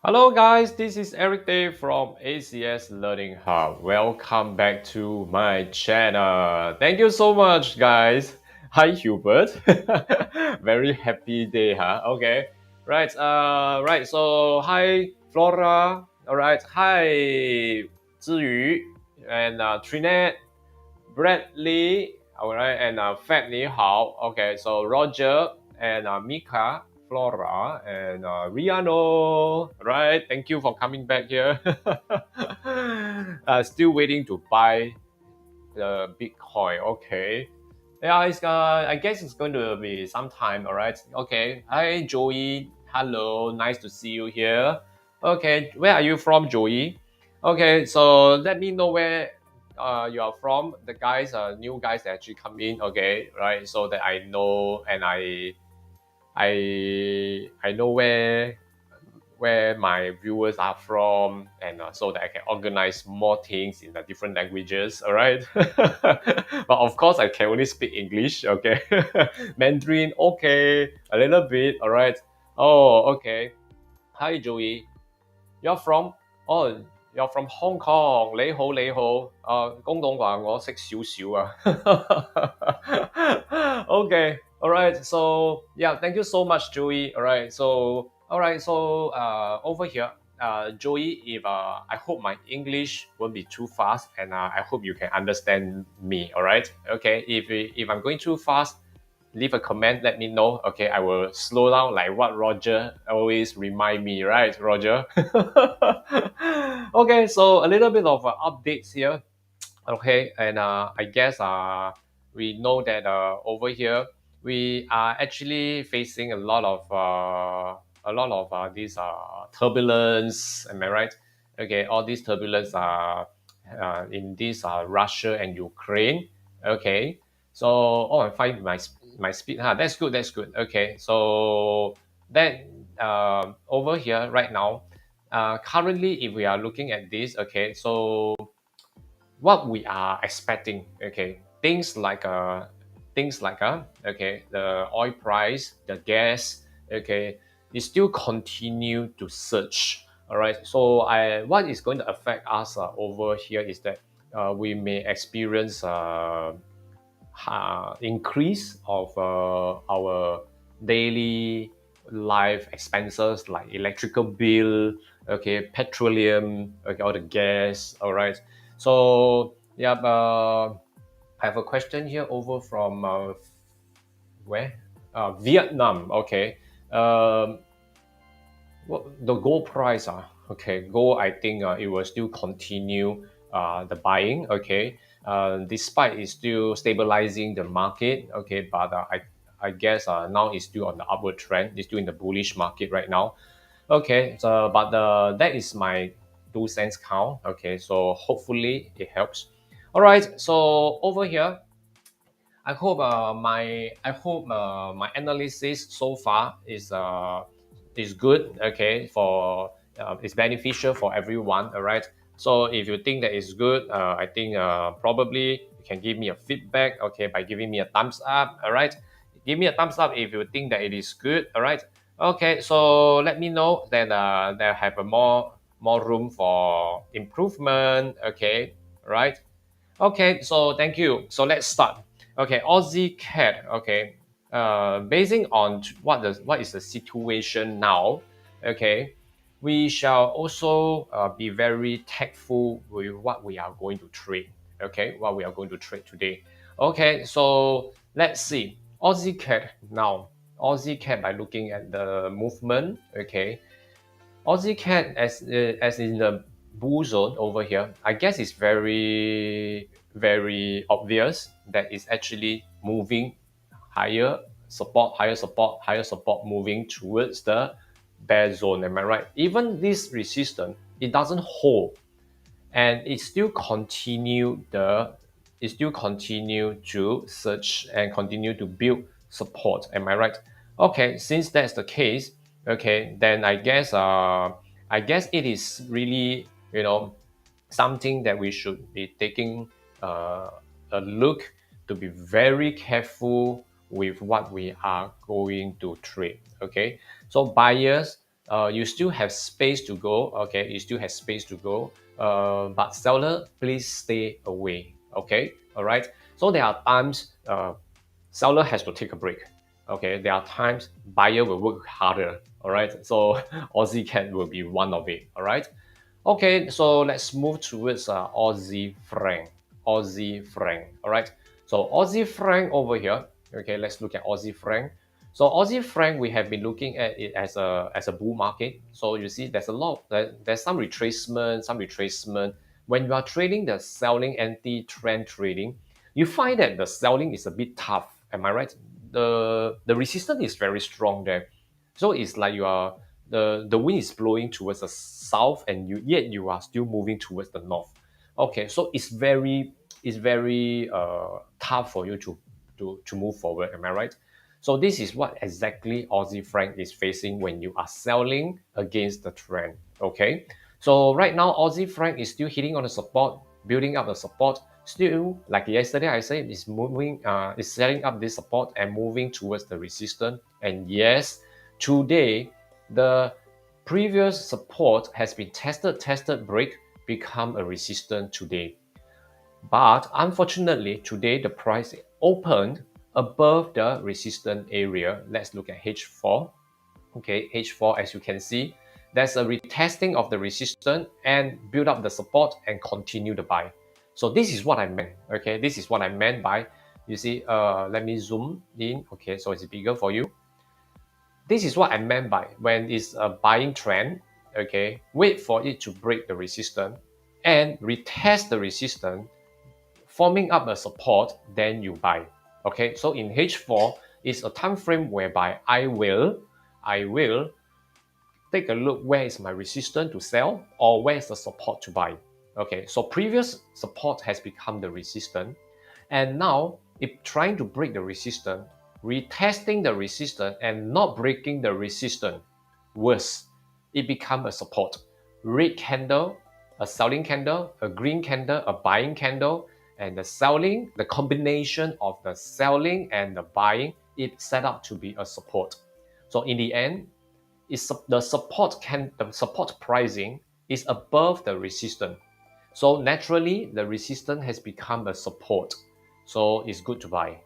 Hello guys, this is Eric Day from ACS Learning Hub. Welcome back to my channel. Thank you so much guys. Hi Hubert. Very happy day, huh? Okay. Right, so hi Flora. Alright, hi Zhiyu and Trinette, Bradley, alright, and Fat Ni Hao. Okay, so Roger and Mika, Flora, and Riano. Right, thank you for coming back here. Still waiting to buy the Bitcoin. Okay. Yeah, I guess it's going to be some time. All right. Okay. Hi, Joey. Hello. Nice to see you here. Okay. Where are you from, Joey? Okay. So let me know where you are from. The guys, new guys that actually come in. Okay. Right. So that I know and I know where my viewers are from, and so that I can organize more things in the different languages. All right. But of course, I can only speak English. Okay. Mandarin, okay, a little bit. All right. Oh, okay. Hi, Joey. You're from? Oh, you're from Hong Kong. 你好，你好。廣東話我識少少啊。Okay. All right. So yeah, thank you so much, Joey. All right. So over here, Joey, if I hope my English won't be too fast, and I hope you can understand me. All right. Okay. If I'm going too fast, leave a comment, let me know. Okay, I will slow down like what Roger always remind me, right, Roger? Okay, so a little bit of updates here. Okay, and I guess we know that over here we are actually facing a lot of these turbulence. Am I right? Okay, all these turbulence are in this Russia and Ukraine. Okay, so I find my speed. That's good. That's good. Okay, so then over here right now, currently if we are looking at this, okay, so what we are expecting, okay, things like okay, the oil price, the gas, okay, it still continue to surge. All right, so what is going to affect us over here is that we may experience increase of our daily life expenses like electrical bill, okay, petroleum, okay, all the gas. All right, so yeah, I have a question here over from where? Vietnam. Okay. What the gold price? Okay, gold. I think it will still continue the buying. Okay. Despite it's still stabilizing the market. Okay, but I guess now it's still on the upward trend. It's still in the bullish market right now. Okay, so but that is my 2 cents count. Okay, so hopefully it helps. All right, so over here, I hope my analysis so far is good. Okay, for it's beneficial for everyone. All right. So if you think that is good, I think probably you can give me a feedback. Okay, by giving me a thumbs up. All right. Give me a thumbs up if you think that it is good. All right. Okay. So let me know that there have a more room for improvement. Okay. Right. Okay, so thank you. So let's start. Okay, Aussie cat. Okay, basing on what is the situation now. Okay, we shall also be very tactful with what we are going to trade. Okay, what we are going to trade today. Okay, so let's see Aussie cat now. Aussie cat by looking at the movement. Okay, Aussie cat as in the bull zone over here, I guess it's very obvious that it's actually moving higher support, higher support, higher support, moving towards the bear zone. Am I right? Even this resistance, it doesn't hold, and it still continue to search and continue to build support. Am I right? Okay, since that's the case, okay, then I guess it is really something that we should be taking a look, to be very careful with what we are going to trade. Okay, so buyers, you still have space to go. Okay, you still have space to go. But seller, please stay away. Okay, all right. So there are times seller has to take a break. Okay, there are times buyer will work harder. All right, so Aussie CAD will be one of it. All right. Okay, so let's move towards Aussie franc. Aussie franc. All right. So Aussie franc over here. Okay, let's look at Aussie franc. So Aussie franc, we have been looking at it as a bull market. So you see, there's a lot. There's some retracement, some retracement. When you are trading the selling anti-trend trading, you find that the selling is a bit tough. Am I right? The resistance is very strong there. So it's like you are the wind is blowing towards the south, and yet you are still moving towards the north. Okay, so it's very tough for you to move forward. Am I right? So this is what exactly Aussie franc is facing when you are selling against the trend. Okay, so right now Aussie franc is still hitting on the support, building up the support. Still, like yesterday I said, it's moving, it's setting up this support and moving towards the resistance. And yes, today the previous support has been tested, break, become a resistance today. But unfortunately, today the price opened above the resistance area. Let's look at H4. Okay, H4, as you can see, there's a retesting of the resistance and build up the support and continue the buy. So this is what I meant. Okay, this is what I meant by, you see, let me zoom in. Okay, so it's bigger for you. This is what I meant by when it's a buying trend. Okay, wait for it to break the resistance and retest the resistance, forming up a support, then you buy. Okay, so in H4 is a time frame whereby I will take a look where is my resistance to sell or where is the support to buy. Okay, so previous support has become the resistance, and now if trying to break the resistance, retesting the resistance and not breaking the resistance, worse, it become a support. Red candle, a selling candle, a green candle, a buying candle, and the selling, the combination of the selling and the buying, it set up to be a support. So in the end, the support pricing is above the resistance. So naturally, the resistance has become a support. So it's good to buy.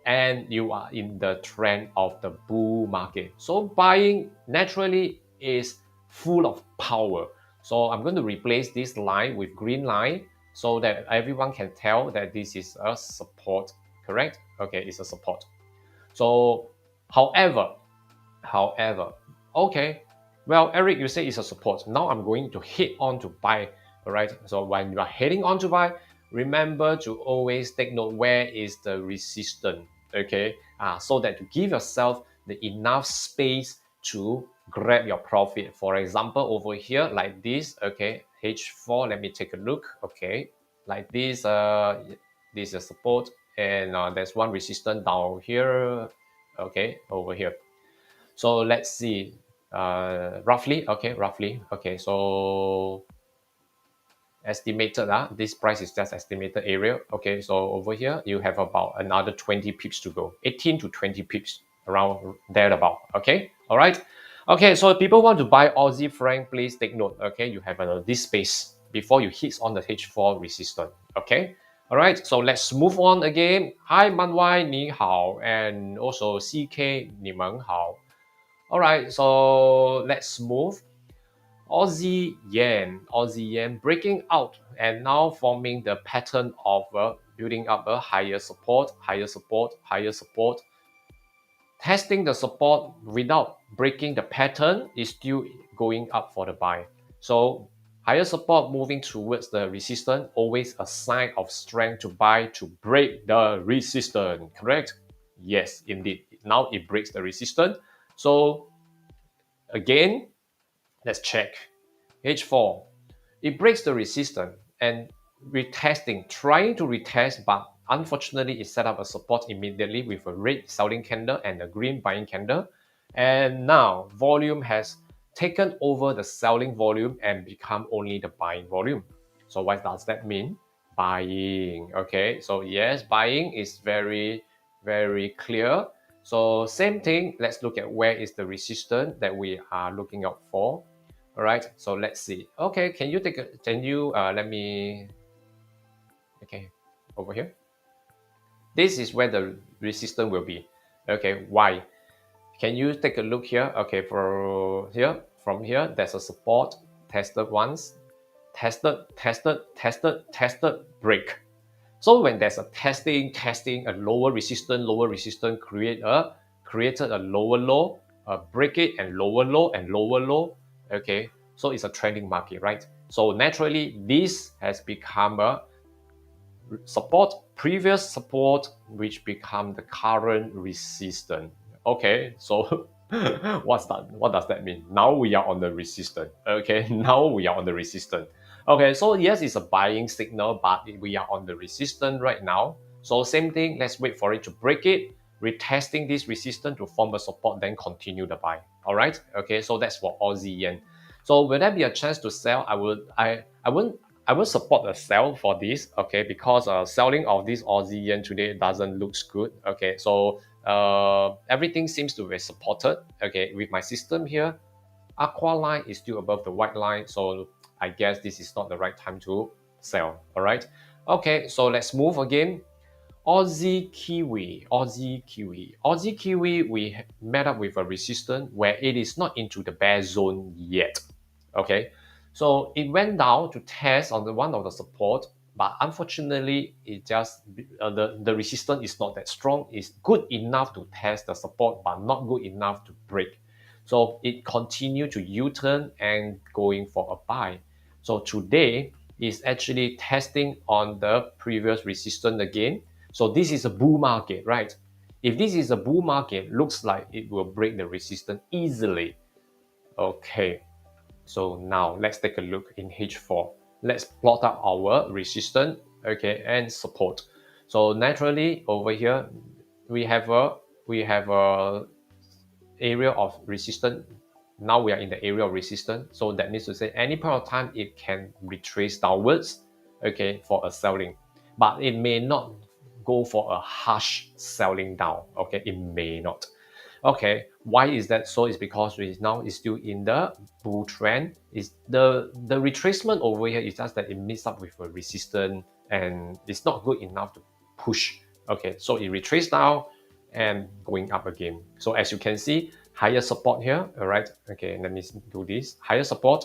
And you are in the trend of the bull market. So buying naturally is full of power. So I'm going to replace this line with green line so that everyone can tell that this is a support, correct? Okay, it's a support. So however, okay, well, Eric, you say it's a support. Now I'm going to hit on to buy. All right, so when you are heading on to buy, remember to always take note where is the resistance. Okay, so that to give yourself the enough space to grab your profit. For example, over here like this. Okay, H4, let me take a look. Okay, like this, this is support, and there's one resistance down here. Okay, over here. So let's see, roughly, okay, so estimated, this price is just estimated area. Okay, so over here you have about another 20 pips to go, 18 to 20 pips around there about. Okay, all right. Okay, so if people want to buy Aussie franc, please take note. Okay, you have this space before you hit on the H4 resistance. Okay, all right, so let's move on again. Hi Manwai, ni hao, and also CK, ni men hao. All right, so let's move. Aussie yen breaking out and now forming the pattern of building up a higher support, higher support, higher support. Testing the support without breaking the pattern is still going up for the buy. So higher support moving towards the resistance, always a sign of strength to buy to break the resistance, correct? Yes, indeed. Now it breaks the resistance. So again, let's check. H4, it breaks the resistance and retesting, trying to retest, but unfortunately it set up a support immediately with a red selling candle and a green buying candle. And now volume has taken over the selling volume and become only the buying volume. So what does that mean? Buying. Okay, so yes, buying is very, very clear. So same thing, let's look at where is the resistance that we are looking out for. All right, so let's see. Okay, can you let me, okay, over here. This is where the resistance will be. Okay, why? Can you take a look here? Okay, from here, there's a support, tested once, tested, break. So when there's a testing, a lower resistance created a lower low, break it and lower low and lower low. Okay, so it's a trending market, right? So naturally, this has become a support, previous support, which become the current resistance. Okay, so what's that? What does that mean? Now we are on the resistance. Okay, now we are on the resistance. Okay, so yes, it's a buying signal, but we are on the resistance right now. So same thing, let's wait for it to break it, retesting this resistance to form a support, then continue the buy. All right, okay, so that's for Aussie yen. So will there be a chance to sell? I will support a sell for this, okay, because selling of this Aussie yen today doesn't looks good. Okay, so everything seems to be supported. Okay, with my system here, aqua line is still above the white line, so I guess this is not the right time to sell. All right, okay, so let's move again. Aussie Kiwi, we met up with a resistance where it is not into the bear zone yet. Okay, so it went down to test on the one of the support, but unfortunately, it just the resistance is not that strong. It's good enough to test the support, but not good enough to break. So it continued to U-turn and going for a buy. So today is actually testing on the previous resistance again. So this is a bull market, right? If this is a bull market, looks like it will break the resistance easily. Okay, so now let's take a look in H4. Let's plot out our resistance, okay, and support. So naturally over here, we have a area of resistance. Now we are in the area of resistance. So that means to say any point of time, it can retrace downwards, okay, for a selling. But it may not go for a harsh selling down, okay, it may not. Okay, why is that so? It's because we now is still in the bull trend. Is the retracement over here is just that it meets up with a resistance and it's not good enough to push. Okay, so it retraced down and going up again. So as you can see, higher support here. All right, okay, let me do this. Higher support,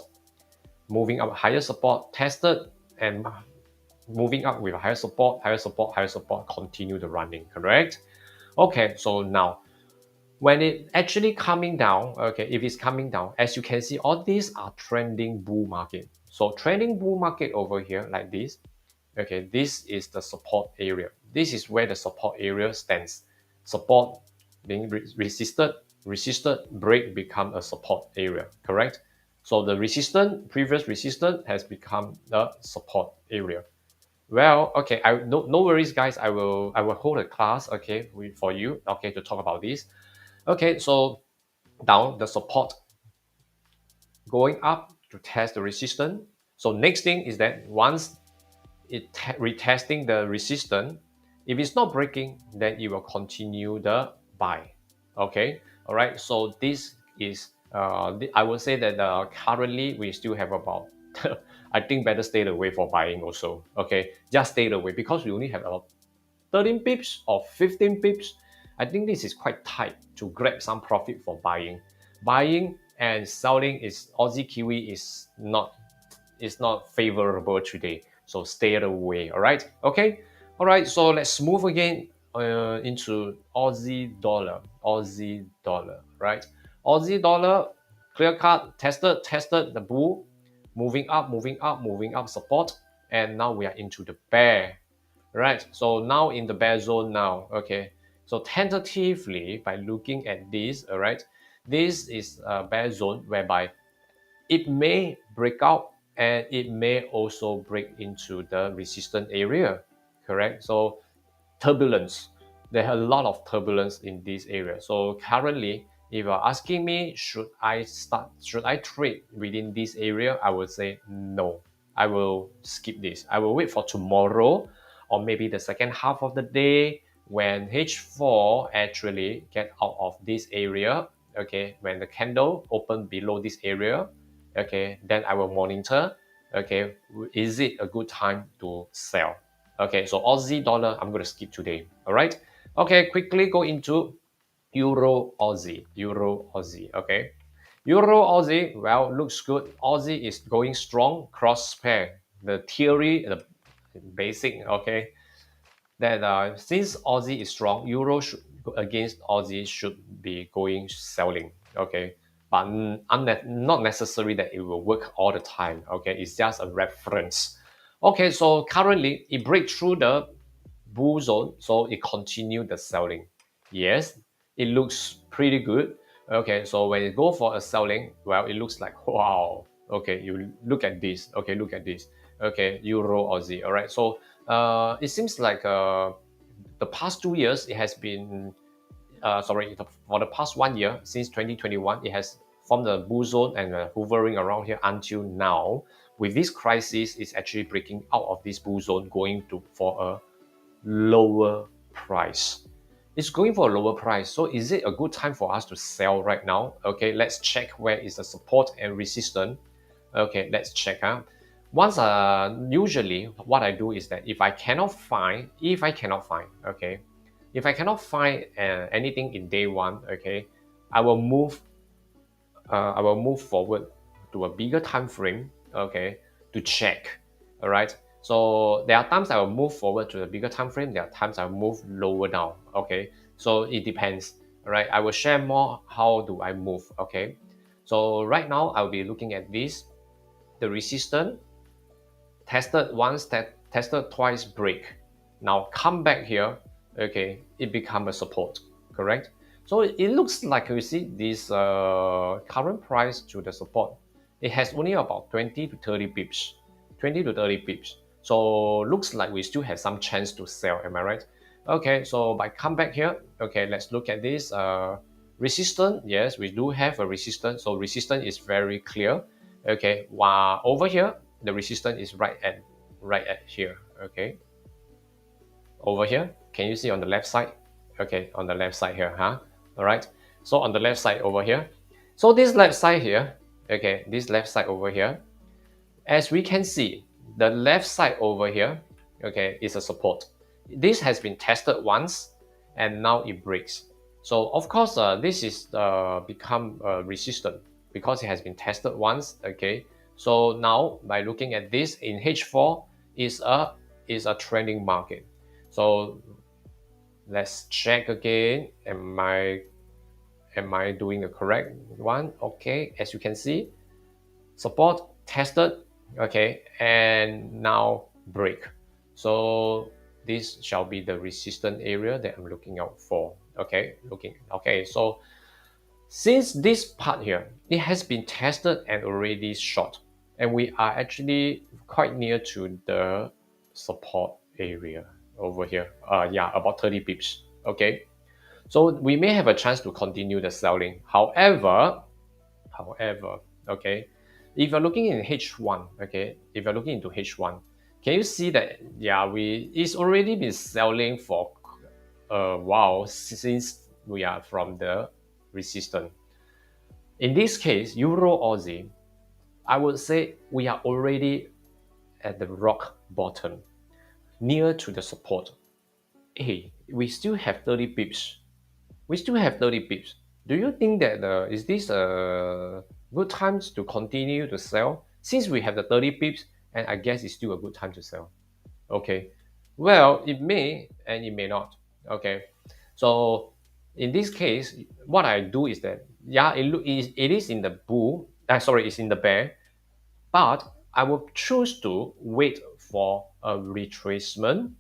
moving up, higher support, tested and moving up with a higher support, continue the running, correct? Okay, so now when it actually coming down, okay, if it's coming down, as you can see, all these are trending bull market. So trending bull market over here like this, okay, this is the support area. This is where the support area stands. Support being resisted, break become a support area, correct? So the previous resistance has become the support area. Well, okay, no worries, guys. I will hold a class, okay, for you, okay, to talk about this. Okay, so down the support going up to test the resistance. So next thing is that once it retesting the resistance, if it's not breaking, then it will continue the buy. Okay, all right. So this is I would say that currently we still have about I think better stay away for buying also. Okay, just stay away because we only have about 13 pips or 15 pips. I think this is quite tight to grab some profit for buying. Buying and selling is Aussie Kiwi is not favorable today. So stay away. All right. Okay. All right. So let's move again into Aussie dollar. Aussie dollar. Right. Aussie dollar. Clear cut. Tested the bull. Moving up. Support. And now we are into the bear. Right, so now in the bear zone now, okay. So tentatively, by looking at this, all right, this is a bear zone whereby it may break out and it may also break into the resistance area, correct? So turbulence, there are a lot of turbulence in this area. So currently, if you're asking me, should I trade within this area? I would say no. I will skip this. I will wait for tomorrow or maybe the second half of the day when H4 actually get out of this area, okay, when the candle open below this area, okay, then I will monitor, okay, is it a good time to sell? Okay, so Aussie dollar, I'm going to skip today. All right. Okay, quickly go into Euro Aussie. Euro Aussie. Okay. Euro Aussie, well, looks good. Aussie is going strong, cross pair. The theory, the basic, okay, that since Aussie is strong, Euro against Aussie should be going selling, okay, but not necessary that it will work all the time, okay, it's just a reference. Okay, so currently it break through the bull zone, so it continued the selling. Yes, it looks pretty good. Okay, so when you go for a selling, well, it looks like wow. Okay, you look at this. Okay, look at this. Okay, Euro Aussie. All right, so it seems like the past 2 years it has been for the past 1 year since 2021 it has formed a bull zone and hovering around here until now. With this crisis, it's actually breaking out of this bull zone, going to for a lower price. It's going for a lower price. So is it a good time for us to sell right now? Okay, let's check where is the support and resistance. Okay, let's check. Once usually what I do is that if I cannot find, okay, if I cannot find anything in day one, okay, I will move forward to a bigger time frame, okay, to check. All right. So there are times I will move forward to a bigger time frame. There are times I will move lower down. Okay. So it depends. All right. I will share more how do I move. Okay. So right now I'll be looking at this. The resistance tested once, tested twice, break. Now come back here. Okay. It become a support. Correct. So it looks like you see this current price to the support. It has only about 20 to 30 pips. 20 to 30 pips. So looks like we still have some chance to sell. Am I right? Okay, so by come back here, okay, let's look at this. Resistance, yes, we do have a resistance. So resistance is very clear. Okay, while over here, the resistance is right at here. Okay, over here, can you see on the left side? Okay, on the left side here, huh? All right. So on the left side over here. So this left side here, okay, this left side over here, as we can see, the left side over here, okay, is a support. This has been tested once, and now it breaks. So of course, this is become resistant because it has been tested once. Okay, so now by looking at this in H4 is a trending market. So let's check again. Am I doing the correct one? Okay, as you can see, support tested, okay, and now break. So this shall be the resistance area that I'm looking out for. Okay, so since this part here, it has been tested and already short, and we are actually quite near to the support area over here. Yeah, about 30 pips. Okay, so we may have a chance to continue the selling. However, okay, if you're looking in H1, okay, if you're looking into H1, can you see that, yeah, it's already been selling for a while since we are from the resistance. In this case, Euro Aussie, I would say we are already at the rock bottom, near to the support. Hey, we still have 30 pips. We still have 30 pips. Do you think that is this a good times to continue to sell? Since we have the 30 pips, and I guess it's still a good time to sell. Okay. Well, it may and it may not. Okay. So in this case, what I do is that, yeah, it is in the bull. Sorry, it's in the bear, but I will choose to wait for a retracement,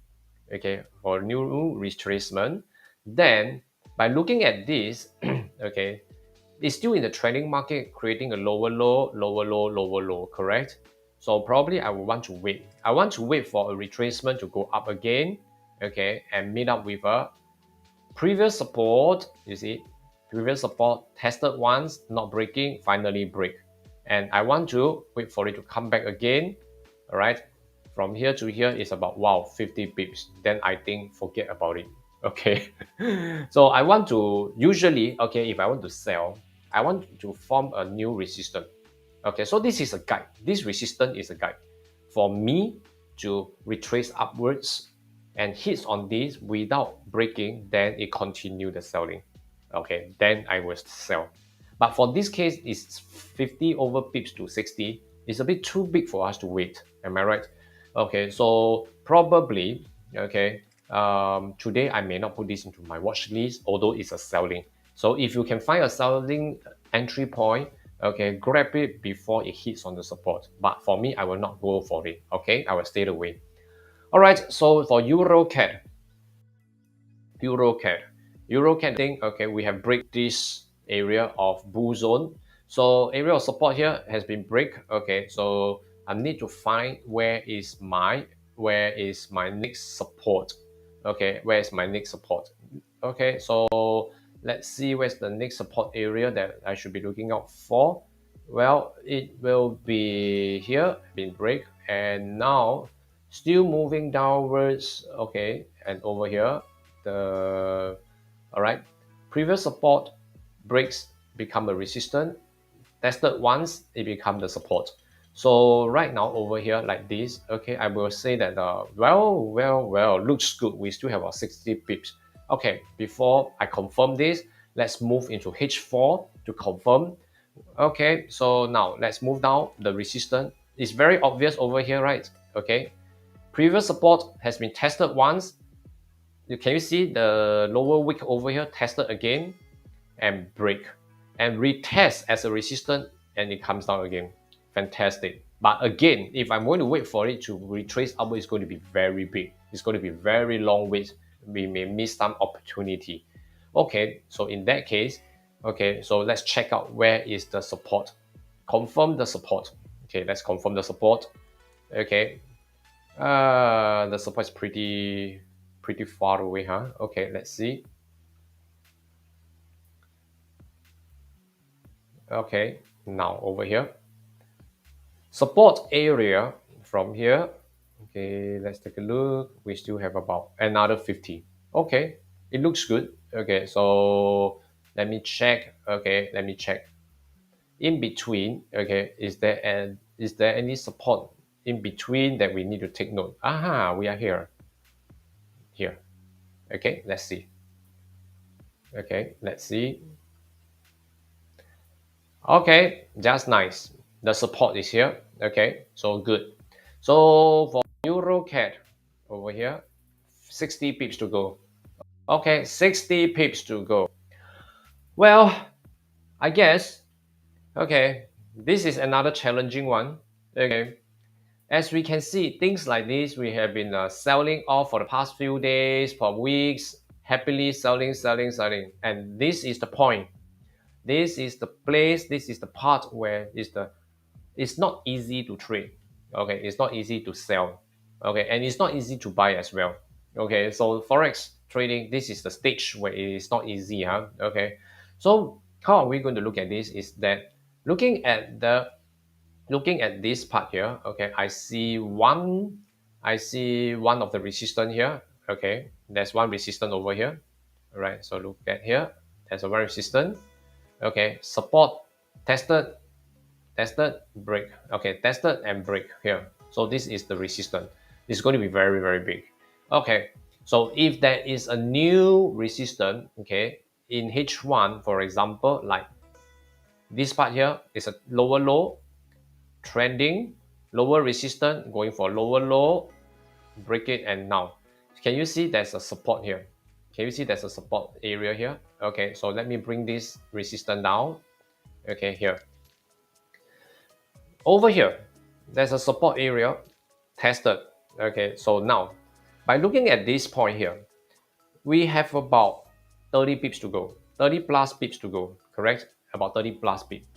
okay, for new retracement. Then by looking at this, okay, it's still in the trading market, creating a lower low, lower low, lower low, correct? So probably I will want to wait. I want to wait for a retracement to go up again, okay, and meet up with a previous support. You see, previous support tested once, not breaking, finally break. And I want to wait for it to come back again. All right, from here to here is about, wow, 50 pips. Then I think forget about it. Okay. So I want to usually, okay, if I want to sell, I want to form a new resistance. Okay, so this is a guide. This resistance is a guide for me to retrace upwards and hits on this without breaking, then it continue the selling. Okay, then I will sell. But for this case, it's 50 over pips to 60. It's a bit too big for us to wait. Am I right? Okay, so probably, okay, today I may not put this into my watch list, although it's a selling. So if you can find a selling entry point, okay, grab it before it hits on the support. But for me, I will not go for it. Okay, I will stay away. All right, so for EURCAD, EURCAD. EURCAD thing, okay, we have break this area of bull zone. So area of support here has been break. Okay, so I need to find where is my next support. Okay, where is my next support? Okay, so let's see where's the next support area that I should be looking out for. Well, it will be here, been break, and now still moving downwards. Okay, and over here the all right, previous support breaks become a resistance, tested once it become the support. So right now over here like this, okay, I will say that well, looks good. We still have our 60 pips. Okay, before I confirm this, let's move into H4 to confirm. Okay, so now let's move down. The resistance is very obvious over here, right? Okay, previous support has been tested once. Can you see the lower wick over here tested again and break and retest as a resistance, and it comes down again. Fantastic. But again, if I'm going to wait for it to retrace upward, it's going to be very big. It's going to be very long wait. We may miss some opportunity. Okay, so in that case, okay, so let's check out where is the support. Confirm the support. Okay, let's confirm the support. Okay, the support is pretty far away, huh? Okay, let's see. Okay, now over here, support area from here. Okay, let's take a look. We still have about another 50. Okay, it looks good. Okay, so let me check. Okay, let me check. In between, okay, is there any support in between that we need to take note? Aha, we are here. Here. Okay, let's see. Okay, let's see. Okay, just nice. The support is here. Okay, so good. So for EURCAD over here, 60 pips to go. Okay, 60 pips to go. Well, I guess, okay, this is another challenging one. Okay, as we can see, things like this, we have been selling off for the past few days, for weeks, happily selling. And this is the point. This is the place, this is the part where it's not easy to trade. Okay, it's not easy to sell. Okay, and it's not easy to buy as well. Okay, so forex trading, this is the stage where it is not easy, huh? Okay, so how are we going to look at this? Is that looking at this part here? Okay, I see one of the resistance here. Okay, there's one resistance over here. All right, so look at here. There's a one resistance. Okay, support tested, break. Okay, tested and break here. So this is the resistance. It's going to be very big. Okay, so if there is a new resistance, okay, in H1, for example, like this part here is a lower low, trending, lower resistance, going for lower low, break it, and now. Can you see there's a support here? Can you see there's a support area here? Okay, so let me bring this resistance down. Okay, here. Over here, there's a support area tested. Okay, so now by looking at this point here, we have about 30 pips to go, 30 plus pips to go, correct? About 30 plus pips.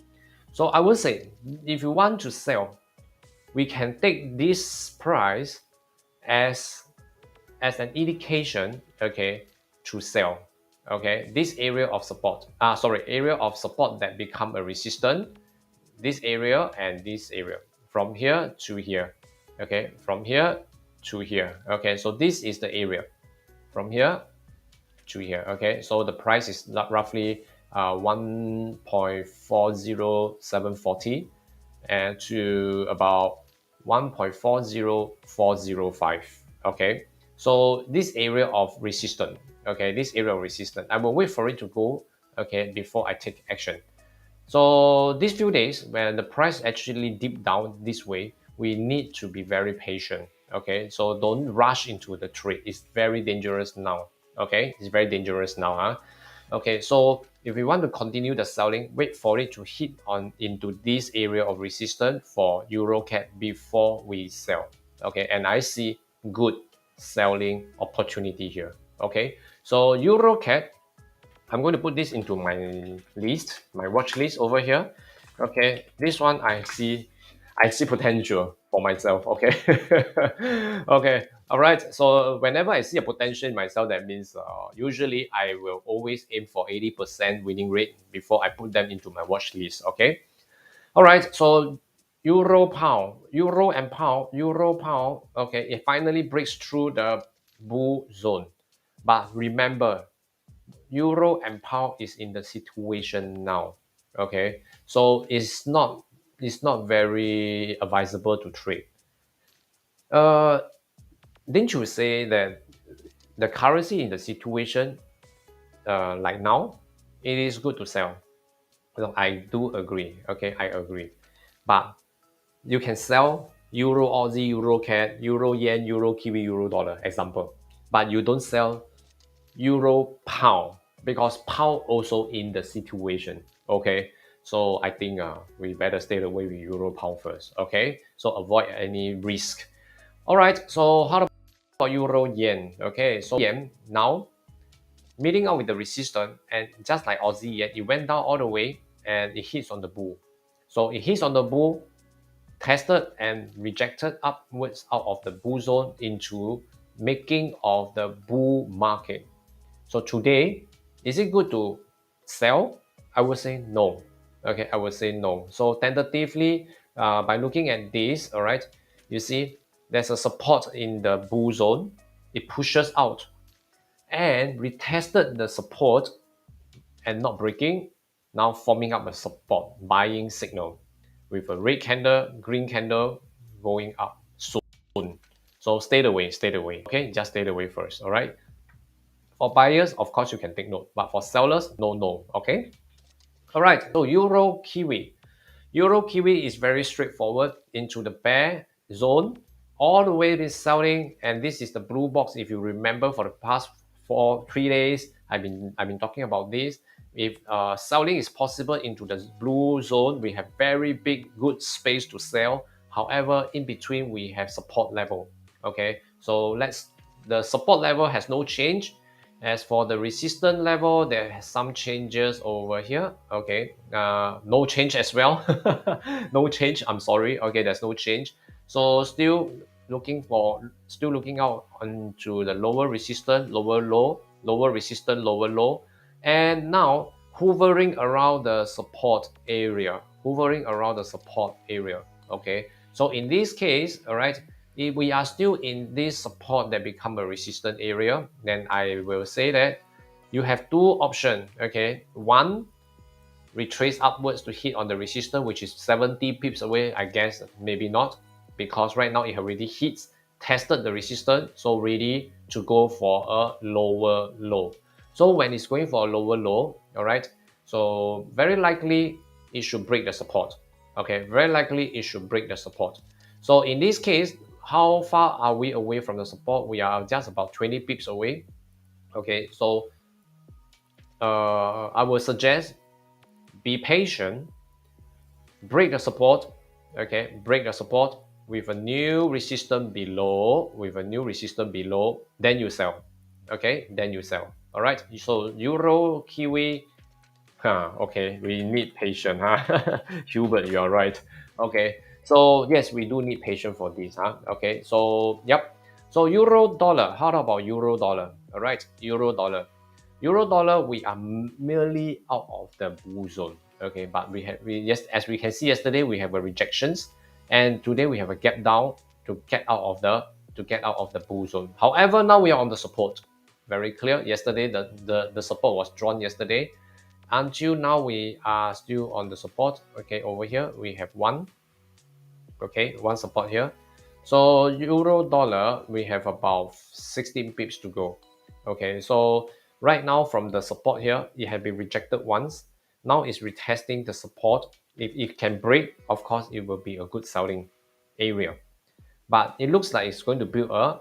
So I would say if you want to sell, we can take this price as an indication, okay, to sell. Okay, this area of support, area of support that become a resistance, this area and this area, from here to here. Okay, from here to here. Okay, so this is the area from here to here. Okay, so the price is roughly 1.40740 and to about 1.40405. Okay, so this area of resistance, okay, this area of resistance, I will wait for it to go, okay, before I take action. So these few days, when the price actually dip down this way, we need to be very patient. Okay, so don't rush into the trade. It's very dangerous now. Okay, it's very dangerous now. Huh? Okay, so if we want to continue the selling, wait for it to hit on into this area of resistance for EURCAD before we sell. Okay, and I see good selling opportunity here. Okay, so EURCAD, I'm going to put this into my list, my watch list over here. Okay, this one I see potential for myself. Okay, okay, all right. So whenever I see a potential in myself, that means usually I will always aim for 80% winning rate before I put them into my watch list. Okay, all right. So euro pound, euro and pound, euro pound. Okay, it finally breaks through the bull zone, but remember, euro and pound is in the situation now. Okay, so it's not very advisable to trade. uh didn't you say that the currency in the situation like now, it is good to sell? So I do agree. Okay, I agree, but you can sell euro aussie, euro cad, euro yen, euro kiwi, euro dollar example, but you don't sell euro pound because pound also in the situation. Okay, so I think we better stay away with euro pound first. Okay, so avoid any risk. All right, so how about euro yen? Okay, so yen now meeting out with the resistance, and just like aussie yen, it went down all the way and it hits on the bull. So it hits on the bull, tested and rejected upwards out of the bull zone into making of the bull market. So today, is it good to sell? I would say no. Okay, I would say no. So tentatively, by looking at this, all right, you see there's a support in the bull zone. It pushes out and retested the support and not breaking. Now forming up a support buying signal with a red candle, green candle going up soon. So stay away, stay away. Okay, just stay away first. All right. For buyers, of course, you can take note, but for sellers, no. Okay. All right. So Euro Kiwi. Euro Kiwi is very straightforward into the bear zone. All the way been selling, and this is the blue box. If you remember, for the past 3 days, I've been talking about this. If selling is possible into the blue zone, we have very big good space to sell. However, in between we have support level. Okay, so the support level has no change. As for the resistance level, there has some changes over here. Okay, no change as well. No change. I'm sorry. Okay, there's no change. So still looking out onto the lower resistance, lower low, lower resistance, lower low, and now hovering around the support area. Hovering around the support area. Okay. So in this case, all right, if we are still in this support that become a resistant area, then I will say that you have two options. Okay, one, retrace upwards to hit on the resistance, which is 70 pips away. I guess maybe not, because right now it already hits, tested the resistance, so ready to go for a lower low. So when it's going for a lower low, all right, so very likely it should break the support. Okay, very likely it should break the support. So in this case, how far are we away from the support? We are just about 20 pips away. Okay, so I would suggest be patient, break the support. Okay, break the support with a new resistance below, then you sell. Okay, then you sell. All right, so euro kiwi, okay, we need patience, Hubert, you are right. Okay, so yes, we do need patience for this, okay, so yep. So euro dollar, how about euro dollar? All right, euro dollar, we are merely out of the bull zone. Okay, but as we can see yesterday, we have a rejections, and today we have a gap down to get out of the bull zone. However, now we are on the support. very clear. Yesterday, the support was drawn yesterday. Until now, we are still on the support. Okay, over here, we have one. Okay, one support here. So euro dollar, we have about 16 pips to go. Okay, so right now from the support here, it had been rejected once. Now it's retesting the support. If it can break, of course, it will be a good selling area. But it looks like it's going to build a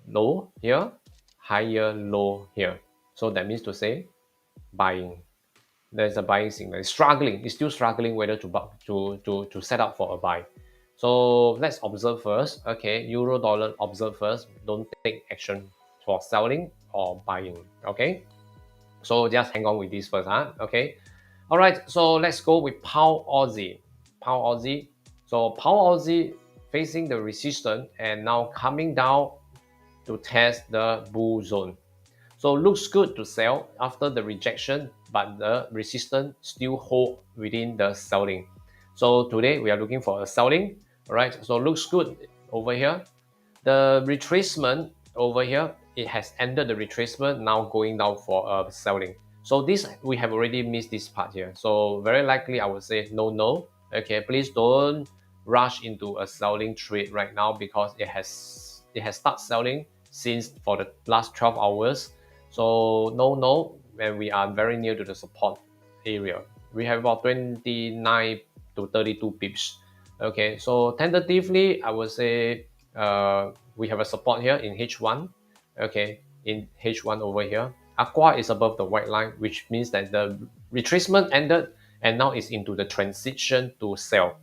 low here, higher low here. So that means to say buying. There's a buying signal. It's struggling. It's still struggling whether to set up for a buy. So let's observe first. Okay, euro dollar, observe first. Don't take action for selling or buying. Okay, so just hang on with this first, huh? Okay, all right. So let's go with pound Aussie. Pound Aussie. So pound Aussie facing the resistance and now coming down to test the bull zone. So looks good to sell after the rejection, but the resistance still hold within the selling. So today we are looking for a selling, all right? So looks good over here. The retracement over here, it has ended the retracement, now going down for a selling. So this, we have already missed this part here. So very likely I would say no. Okay, please don't rush into a selling trade right now because it has started selling since for the last 12 hours. So no, and we are very near to the support area. We have about 29 to 32 pips. Okay, so tentatively, I would say we have a support here in H1. Okay, in H1 over here. Aqua is above the white line, which means that the retracement ended and now it's into the transition to sell.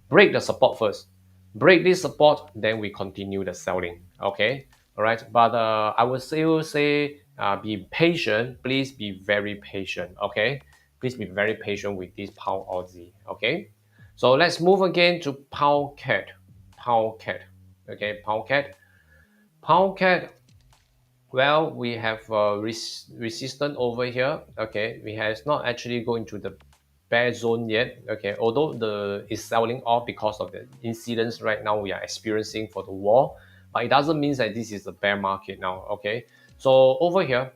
Break the support first. Break this support, then we continue the selling. Okay, all right. But I would still say be patient. Please be very patient. Okay, please be very patient with this pound Aussie. Okay, so let's move again to pound CAD. Pound CAD. Okay, pound CAD. Pound CAD. Well, we have resistance over here. Okay, we has not actually going to the bear zone yet. Okay, although the is selling off because of the incidents right now we are experiencing for the war, but it doesn't mean that this is a bear market now. Okay, so over here,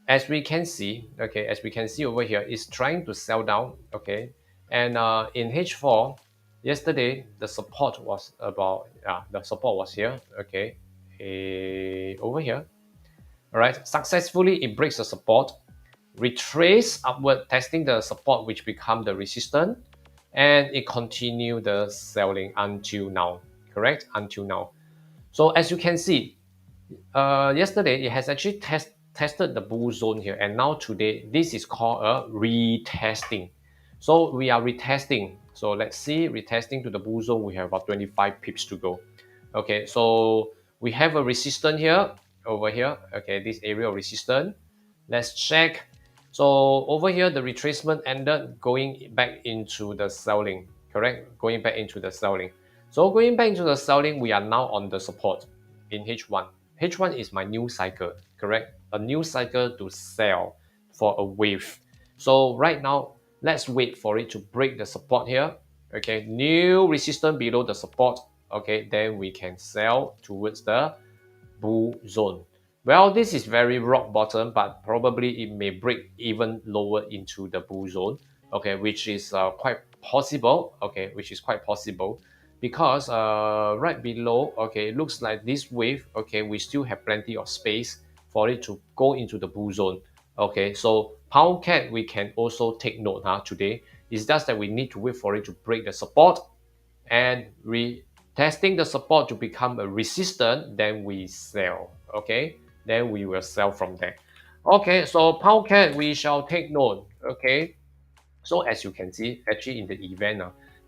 as we can see, okay, as we can see over here, it's trying to sell down. Okay, and in H4 yesterday the support was about the support was here. Okay, over here. All right, successfully it breaks the support, retrace upward, testing the support which become the resistance, and it continue the selling until now. Correct, until now. So as you can see, yesterday it has actually tested the bull zone here, and now today this is called a retesting. So we are retesting. So let's see, retesting to the bull zone. We have about 25 pips to go. Okay, so we have a resistance here over here. Okay, this area of resistance. Let's check. So over here, the retracement ended going back into the selling. Correct, going back into the selling. So going back into the selling, we are now on the support in H1. H1 is my new cycle, correct? A new cycle to sell for a wave. So right now, let's wait for it to break the support here. Okay, new resistance below the support. Okay, then we can sell towards the bull zone. Well, this is very rock bottom, but probably it may break even lower into the bull zone. Okay, which is quite possible. Okay, which is quite possible because right below, okay, it looks like this wave, okay, we still have plenty of space for it to go into the bull zone. Okay, so pound CAD we can also take note today. It's just that we need to wait for it to break the support and retesting the support to become a resistance, then we sell. Okay, then we will sell from there. Okay, so pound CAD we shall take note. Okay, so as you can see, actually in the event,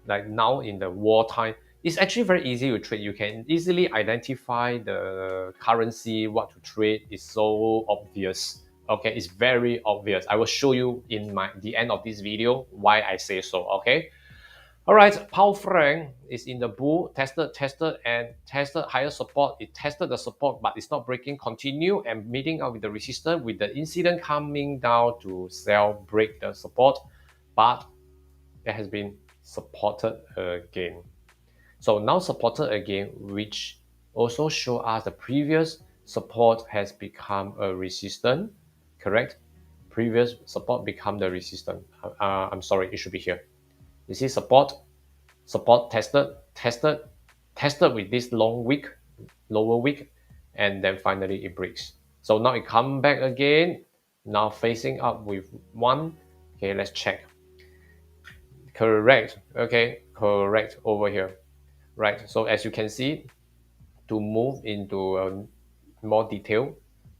like now in the wartime, it's actually very easy to trade. You can easily identify the currency, what to trade. Is so obvious. Okay, it's very obvious. I will show you in the end of this video why I say so. Okay. All right, pound franc is in the bull, tested, and tested higher support. It tested the support, but it's not breaking. Continue and meeting up with the resistance with the incident coming down to sell, break the support, but it has been supported again. So now supported again, which also show us the previous support has become a resistance, correct? Previous support become the resistance. I'm sorry, it should be here. You see support, support tested with this long wick, lower wick, and then finally it breaks. So now it come back again, now facing up with one. Okay, let's check. Correct. Okay, correct over here. Right. So as you can see, to move into more detail,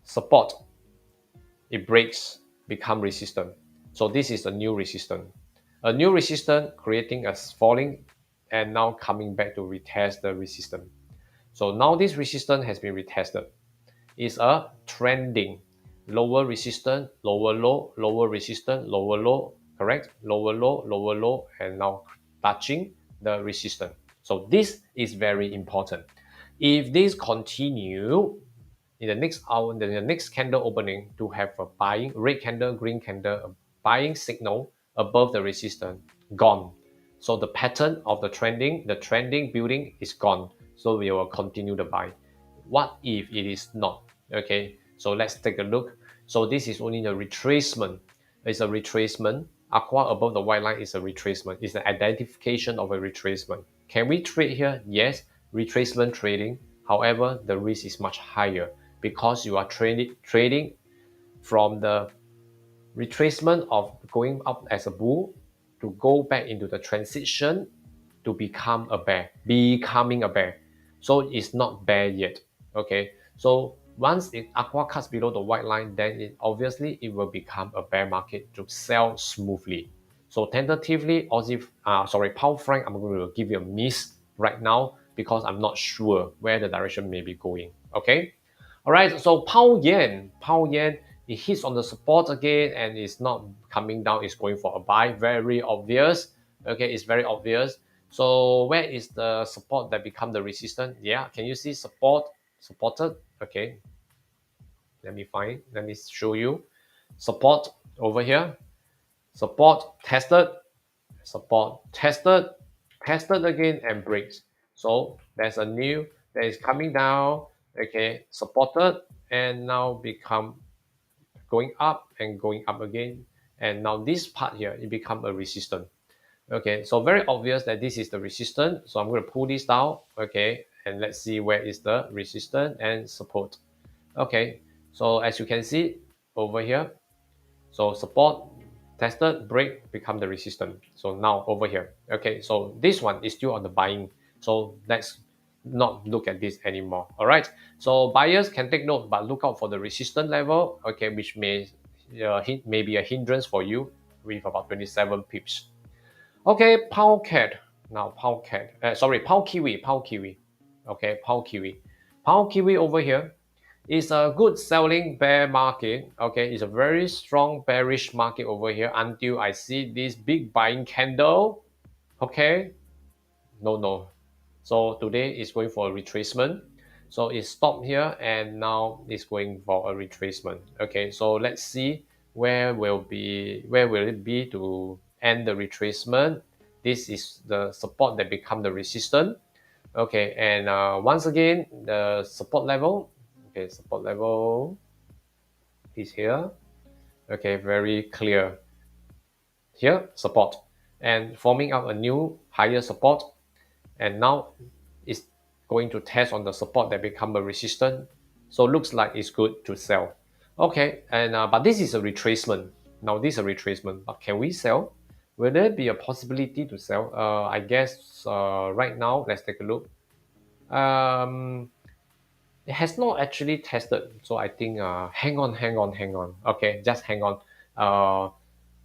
support, it breaks, become resistant. So this is a new resistance. A new resistance creating a falling and now coming back to retest the resistance. So now this resistance has been retested. It's a trending lower resistance, lower low, lower resistance, lower low, correct? Lower low, and now touching the resistance. So this is very important. If this continue in the next hour, in the next candle opening, to have a buying red candle, green candle, a buying signal above the resistance, gone. So the pattern of the trending building is gone. So we will continue the buy. What if it is not? Okay, so let's take a look. So this is only the retracement. It's a retracement. Aqua above the white line is a retracement. It's an identification of a retracement. Can we trade here? Yes, retracement trading. However, the risk is much higher because you are trading from the retracement of going up as a bull to go back into the transition to become a bear, becoming a bear. So it's not bear yet. Okay. So once it aqua cuts below the white line, then obviously it will become a bear market to sell smoothly. So tentatively, pound franc, I'm going to give you a miss right now because I'm not sure where the direction may be going. Okay. All right. So pound yen, it hits on the support again and it's not coming down. It's going for a buy. Very obvious. Okay, it's very obvious. So where is the support that become the resistance? Yeah, can you see support, supported? Okay, let me show you. Support over here, support tested, support tested, tested again and breaks. So there's a new that is coming down, okay, supported and now become going up and going up again. And now this part here, it become a resistance. Okay, so very obvious that this is the resistance. So I'm going to pull this down. Okay, and let's see where is the resistance and support. Okay, so as you can see over here, so support, tested, break, become the resistance. So now over here. Okay, so this one is still on the buying. So let's not look at this anymore. All right, so buyers can take note, but look out for the resistance level. Okay, which may be a hindrance for you with about 27 pips. Okay, pound CAD. Now pound CAD. Pound Kiwi. Pound Kiwi. Okay, pound Kiwi. Pound Kiwi over here is a good selling bear market. Okay, it's a very strong bearish market over here until I see this big buying candle. Okay, no. So today is going for a retracement. So it stopped here and now it's going for a retracement. Okay, so let's see where will it be to end the retracement. This is the support that become the resistance. Okay, and once again the support level. Okay, support level is here. Okay, very clear. Here support and forming up a new higher support, and now it's going to test on the support that become a resistance. So looks like it's good to sell. Okay, and but this is a retracement. Now this is a retracement, but can we sell? Will there be a possibility to sell? I guess right now, let's take a look. It has not actually tested, so I think hang on. Okay, just hang on.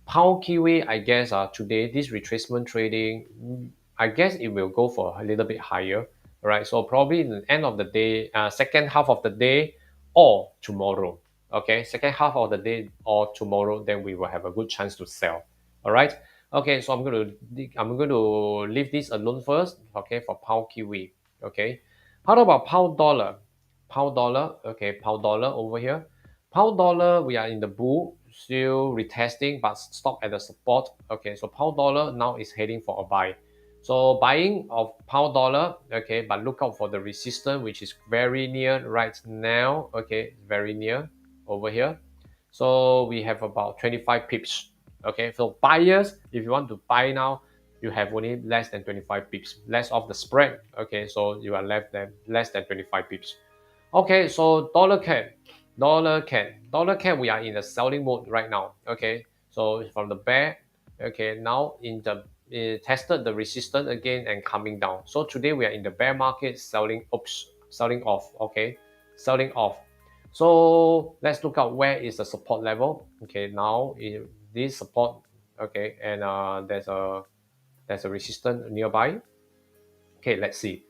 Pound Kiwi, I guess today this retracement trading, I guess it will go for a little bit higher, right? So probably in the end of the day, second half of the day or tomorrow. Okay, second half of the day or tomorrow, then we will have a good chance to sell. All right. Okay, so I'm going to leave this alone first. Okay, for Pound Kiwi. Okay, how about Pound Dollar? Pound Dollar. Okay, Pound Dollar over here. Pound dollar, we are in the bull, still retesting, but stop at the support. Okay, so pound dollar now is heading for a buy. So buying of pound dollar, okay, but look out for the resistance, which is very near right now, okay, very near over here. So we have about 25 pips, okay. So buyers, if you want to buy now, you have only less than 25 pips, less of the spread, okay. So you are less than 25 pips. Okay, so dollar CAD, we are in the selling mode right now. Okay, so from the bear, okay, now in the it tested the resistance again and coming down. So today we are in the bear market, selling off. Okay, selling off. So let's look at where is the support level. Okay, now this support. Okay, and there's a resistance nearby. Okay, let's see.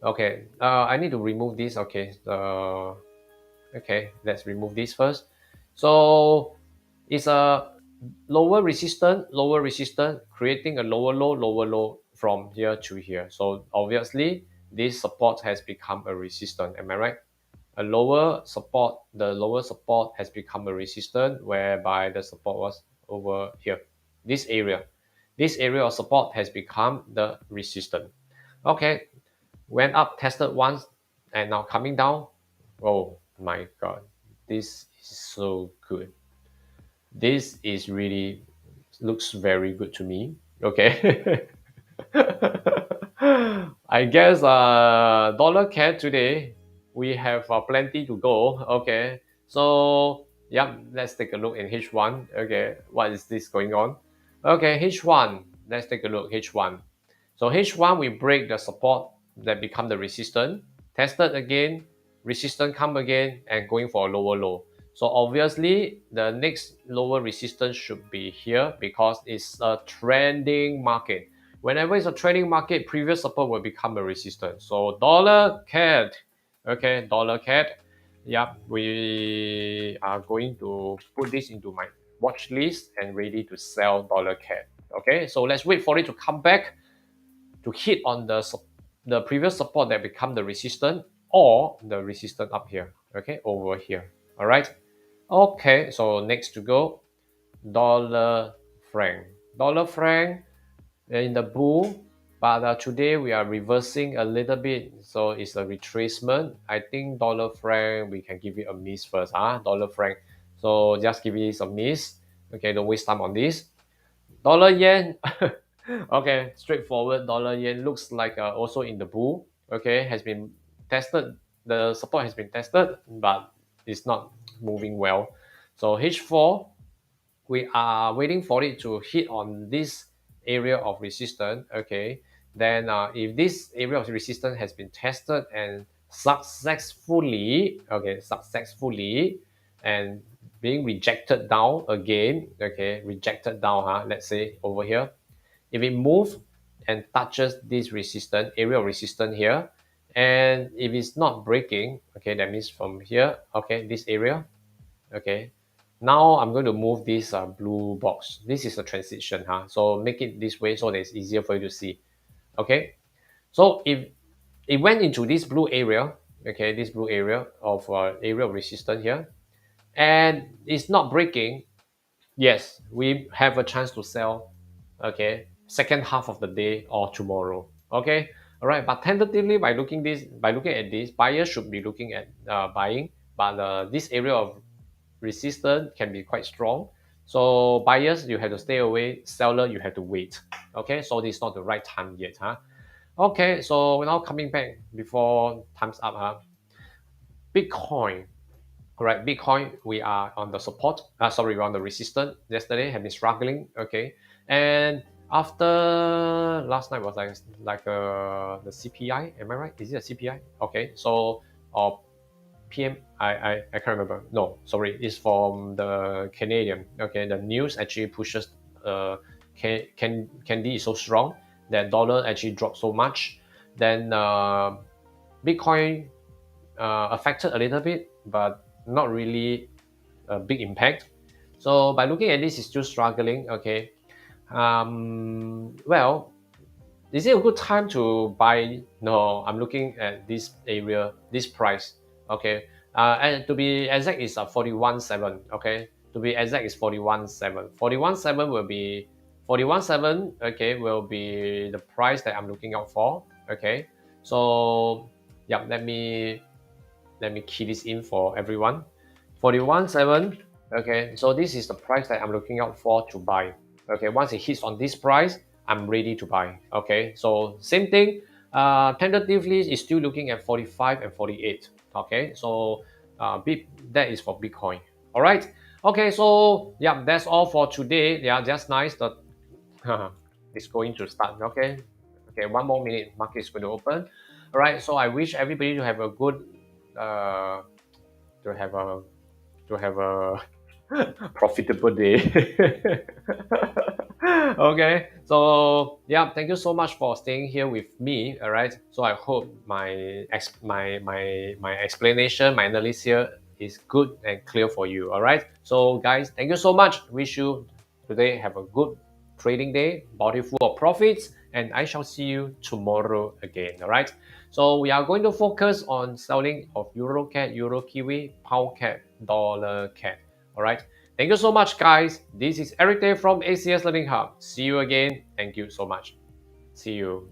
Okay, I need to remove this. Okay, okay, let's remove this first. So it's a lower resistance, creating a lower low from here to here. So obviously, this support has become a resistance. Am I right? The lower support has become a resistance, whereby the support was over here. This area, this area of support has become the resistance. Okay, went up, tested once, and now coming down. Oh my god, this is so good. This is really looks very good to me. Okay. I guess dollar CAD today we have plenty to go. Okay, so yeah, let's take a look in H1. Okay, what is this going on? Okay, H1, let's take a look. H1, so H1 we break the support that become the resistance, tested again, resistance come again, and going for a lower low. So obviously the next lower resistance should be here because it's a trending market. Whenever it's a trading market, previous support will become a resistance. So dollar CAD, okay, dollar CAD. Yeah, we are going to put this into my watch list and ready to sell dollar CAD. Okay, so let's wait for it to come back to hit on the previous support that become the resistance or the resistance up here. Okay, over here. All right. Okay, so next to go, dollar franc. Dollar franc in the bull, but today we are reversing a little bit, so it's a retracement. I think dollar franc we can give it a miss first, dollar franc. So just give it a miss. Okay, don't waste time on this. Dollar yen. Okay, straightforward. Dollar yen looks like also in the bull. Okay, has been tested. The support has been tested, but it's not moving well. So H4, we are waiting for it to hit on this area of resistance. Okay, then if this area of resistance has been tested and successfully and being rejected down again, okay, rejected down, let's say over here, if it moves and touches this resistance area of resistance here, and if it's not breaking, okay, that means from here, okay, this area, okay, now I'm going to move this blue box. This is a transition, so make it this way so that it's easier for you to see. Okay, so if it went into this blue area, okay, this blue area of resistance here, and it's not breaking, yes, we have a chance to sell, okay, second half of the day or tomorrow. Okay, all right, but tentatively by looking at this, buyers should be looking at buying, but this area of resistance can be quite strong. So buyers, you have to stay away. Seller, you have to wait. Okay, so this is not the right time yet, Okay, so we're now coming back before time's up, Bitcoin. All right, Bitcoin, we are on the support. Sorry, we're on the resistance. Yesterday have been struggling. Okay, and after last night was the CPI. Am I right? Is it a CPI? Okay, so PM, I can't remember. No, sorry, it's from the Canadian. Okay, the news actually pushes Candy is so strong that dollar actually dropped so much. Then Bitcoin affected a little bit, but not really a big impact. So by looking at this, it's still struggling. Okay, well, is it a good time to buy? No, I'm looking at this area, this price. Okay, and to be exact, is 41.7. Okay, to be exact, is 41.7. 41.7 will be 41.7, okay, will be the price that I'm looking out for. Okay, so yeah, let me key this in for everyone. 41.7, okay, so this is the price that I'm looking out for to buy. Okay, once it hits on this price, I'm ready to buy. Okay, so same thing, tentatively is still looking at 45 and 48. Okay, so that is for Bitcoin. All right, okay, so yeah, that's all for today. Yeah, just nice that it's going to start. Okay, okay, 1 more minute, market is going to open. All right, so I wish everybody to have a good uh, to have a profitable day. Okay, so yeah, thank you so much for staying here with me. All right, so I hope my explanation, my analysis here is good and clear for you. All right, so guys, thank you so much. Wish you today have a good trading day, body full of profits, and I shall see you tomorrow again. All right, so we are going to focus on selling of EURCAD, Euro Kiwi, Pound CAD, Dollar CAD. All right. Thank you so much, guys. This is Eric Day from ACS Learning Hub. See you again. Thank you so much. See you.